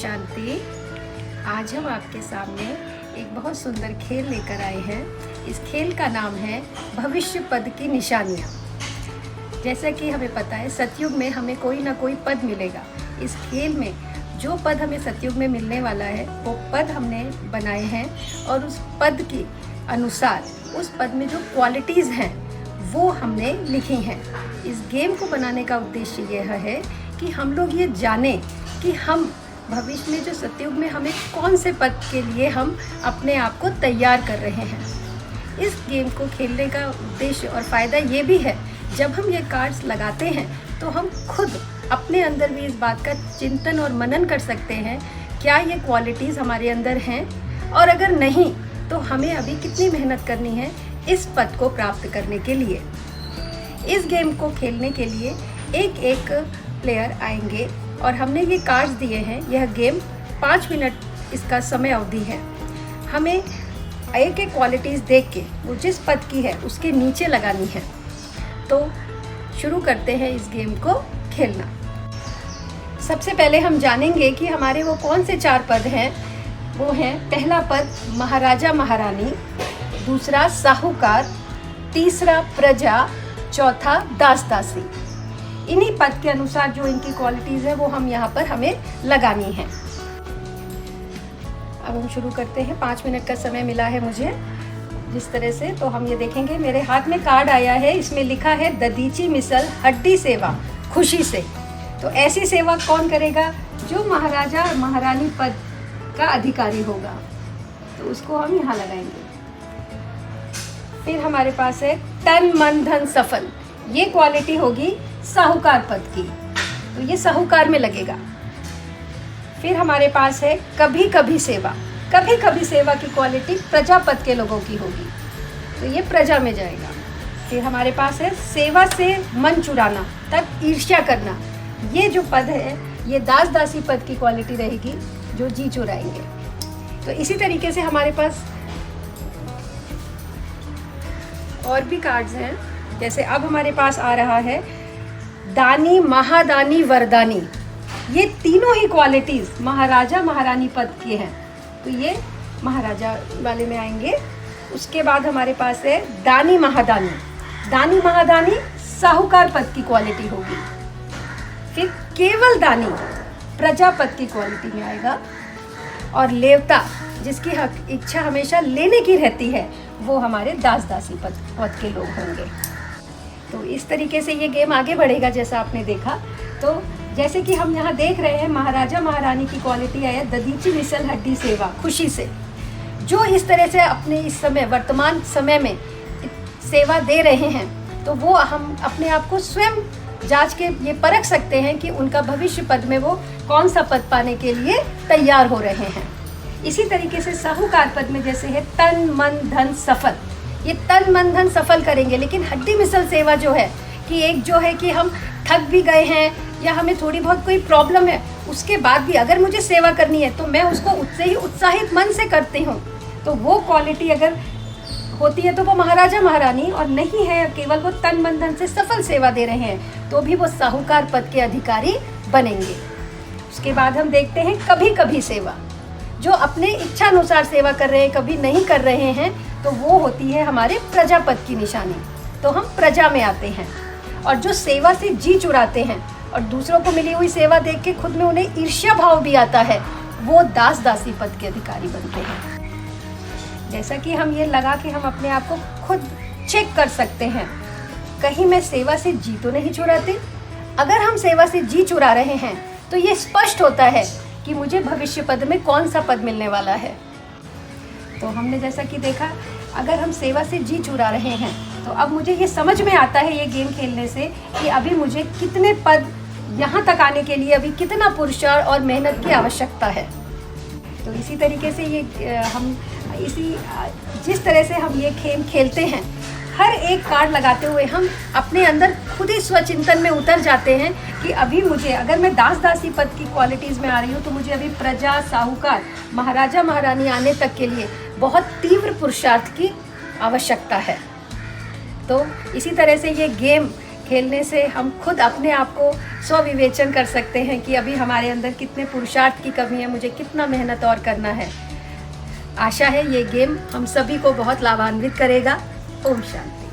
शांति। आज हम आपके सामने एक बहुत सुंदर खेल लेकर आए हैं। इस खेल का नाम है भविष्य पद की निशानियाँ। जैसा कि हमें पता है सतयुग में हमें कोई ना कोई पद मिलेगा। इस खेल में जो पद हमें सतयुग में मिलने वाला है वो पद हमने बनाए हैं और उस पद के अनुसार उस पद में जो क्वालिटीज़ हैं वो हमने लिखी हैं। इस गेम को बनाने का उद्देश्य यह है कि हम लोग ये जानें कि हम भविष्य में जो सतयुग में हमें कौन से पद के लिए हम अपने आप को तैयार कर रहे हैं। इस गेम को खेलने का उद्देश्य और फ़ायदा ये भी है, जब हम ये कार्ड्स लगाते हैं तो हम खुद अपने अंदर भी इस बात का चिंतन और मनन कर सकते हैं क्या ये क्वालिटीज़ हमारे अंदर हैं, और अगर नहीं तो हमें अभी कितनी मेहनत करनी है इस पद को प्राप्त करने के लिए। इस गेम को खेलने के लिए एक एक प्लेयर आएंगे और हमने ये कार्ड्स दिए हैं। यह गेम 5 मिनट इसका समय अवधि है। हमें एक एक क्वालिटीज़ देख के वो जिस पद की है उसके नीचे लगानी है। तो शुरू करते हैं इस गेम को खेलना। सबसे पहले हम जानेंगे कि हमारे वो कौन से 4 पद हैं। वो हैं, पहला पद महाराजा महारानी, दूसरा साहूकार, तीसरा प्रजा, चौथा दास दासी। इन्हीं पद के अनुसार जो इनकी क्वालिटीज़ है वो हम यहाँ पर हमें लगानी है। अब हम शुरू करते हैं। 5 मिनट का समय मिला है मुझे जिस तरह से। तो हम ये देखेंगे, मेरे हाथ में कार्ड आया है, इसमें लिखा है ददीची मिसल हड्डी सेवा खुशी से। तो ऐसी सेवा कौन करेगा? जो महाराजा महारानी पद का अधिकारी होगा, तो उसको हम यहाँ लगाएंगे। फिर हमारे पास है तन मन धन सफल, ये क्वालिटी होगी साहूकार पद की, तो ये साहूकार में लगेगा। फिर हमारे पास है कभी कभी सेवा, कभी कभी सेवा की क्वालिटी प्रजा पद के लोगों की होगी, तो ये प्रजा में जाएगा। फिर हमारे पास है सेवा से मन चुराना तक ईर्ष्या करना, ये जो पद है ये दास दासी पद की क्वालिटी रहेगी, जो जी चुराएंगे। तो इसी तरीके से हमारे पास और भी कार्ड्स हैं। जैसे अब हमारे पास आ रहा है दानी महादानी वरदानी, ये तीनों ही क्वालिटीज़ महाराजा महारानी पद के हैं, तो ये महाराजा वाले में आएंगे। उसके बाद हमारे पास है दानी महादानी, दानी महादानी साहूकार पद की क्वालिटी होगी। फिर केवल दानी प्रजापद की क्वालिटी में आएगा, और लेवता जिसकी इच्छा हमेशा लेने की रहती है वो हमारे दास दासी पद के लोग होंगे। तो इस तरीके से ये गेम आगे बढ़ेगा जैसा आपने देखा। तो जैसे कि हम यहाँ देख रहे हैं, महाराजा महारानी की क्वालिटी है ददीची मिसल हड्डी सेवा खुशी से। जो इस तरह से अपने इस समय वर्तमान समय में सेवा दे रहे हैं, तो वो हम अपने आप को स्वयं जांच के ये परख सकते हैं कि उनका भविष्य पद में वो कौन सा पद पाने के लिए तैयार हो रहे हैं। इसी तरीके से साहूकार पद में जैसे है तन मन धन सफल, ये तन मन धन सफल करेंगे। लेकिन हड्डी मिसल सेवा जो है कि एक जो है कि हम थक भी गए हैं या हमें थोड़ी बहुत कोई प्रॉब्लम है, उसके बाद भी अगर मुझे सेवा करनी है तो मैं उसको उससे ही उत्साहित मन से करती हूँ। तो वो क्वालिटी अगर होती है तो वो महाराजा महारानी, और नहीं है केवल वो तन मन धन से सफल सेवा दे रहे हैं तो भी वो साहूकार पद के अधिकारी बनेंगे। उसके बाद हम देखते हैं कभी कभी सेवा, जो अपने इच्छा अनुसार सेवा कर रहे हैं, कभी नहीं कर रहे हैं, तो वो होती है हमारे प्रजा पद की निशानी, तो हम प्रजा में आते हैं। और जो सेवा से जी चुराते हैं और दूसरों को मिली हुई सेवा देख के खुद में उन्हें ईर्ष्या भाव भी आता है, वो दास दासी पद के अधिकारी बनते हैं। जैसा कि हम ये लगा कि हम अपने आप को खुद चेक कर सकते हैं, कहीं मैं सेवा से जी तो नहीं चुराते। अगर हम सेवा से जी चुरा रहे हैं तो ये स्पष्ट होता है कि मुझे भविष्य पद में कौन सा पद मिलने वाला है। तो हमने जैसा कि देखा, अगर हम सेवा से जी चुरा रहे हैं तो अब मुझे ये समझ में आता है ये गेम खेलने से कि अभी मुझे कितने पद यहाँ तक आने के लिए अभी कितना पुरुषार्थ और मेहनत की आवश्यकता है। तो इसी तरीके से ये हम जिस तरह से हम ये खेल खेलते हैं, हर एक कार्ड लगाते हुए हम अपने अंदर खुद ही स्वचिंतन में उतर जाते हैं कि अभी मुझे, अगर मैं दास दासी पद की क्वालिटीज़ में आ रही हूँ तो मुझे अभी प्रजा साहूकार महाराजा महारानी आने तक के लिए बहुत तीव्र पुरुषार्थ की आवश्यकता है। तो इसी तरह से ये गेम खेलने से हम खुद अपने आप को स्वविवेचन कर सकते हैं कि अभी हमारे अंदर कितने पुरुषार्थ की कमी है, मुझे कितना मेहनत और करना है। आशा है ये गेम हम सभी को बहुत लाभान्वित करेगा। ओम शांति।